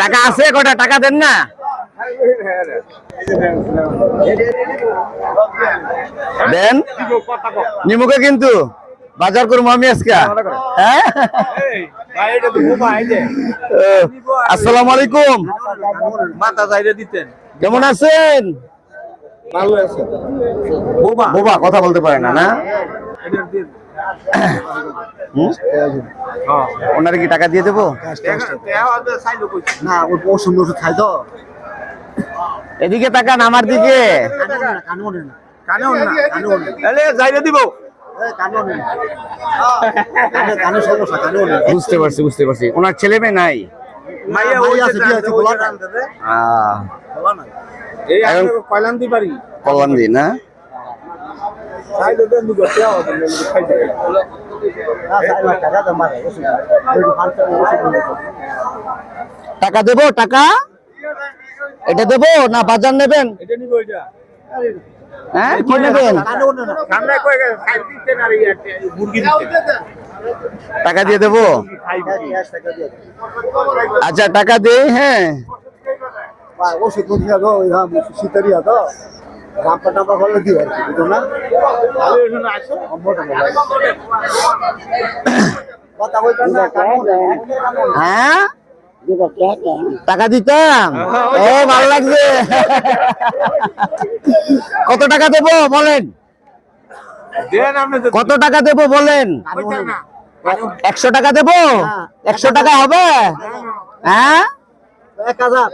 টাকা আছে কটা? টাকা দেন না? দেন নিমুকে কিন্তু বাজার করবো আমি আজকে। হ্যাঁ, আসসালামু আলাইকুম। কেমন আছেন? বোবা কথা বলতে পারে না না? ওনারে কি টাকা দিয়ে দেবো? এদিকে তাকান আমার দিকে। বুঝতে পারছি বুঝতে পারছি। ওনার ছেলে মেয়ে নাই? কল্যাণী না? টাকা দেবো? টাকা এটা দেবো না বাজার নেবেন? হ্যাঁ কি নেবেন? টাকা দিয়ে দেবো? আচ্ছা টাকা দেই। হ্যাঁ হ্যাঁ টাকা দিতাম। ও ভালো লাগছে। কত টাকা দেবো বলেন? কত টাকা দেবো বলেন? 100 টাকা দেবো? 100 টাকা হবে? হ্যাঁ 1000।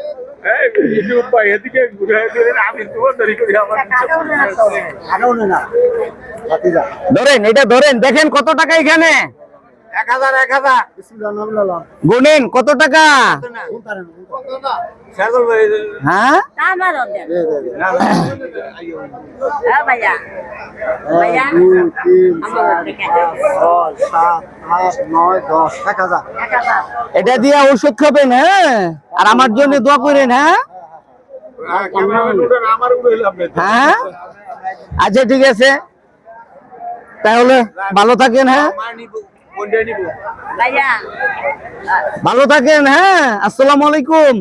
ধরেন এটা ধরেন, দেখেন কত টাকা এখানে। 1000 গুনেন কত টাকা? হ্যাঁ এটা দিয়ে ওষুধ খাবেন। হ্যাঁ আর আমার জন্য দোয়া করেন। হ্যাঁ হ্যাঁ আচ্ছা ঠিক আছে তাহলে ভালো থাকেন। হ্যাঁ ভালো থাকেন। হ্যাঁ আসসালামু আলাইকুম।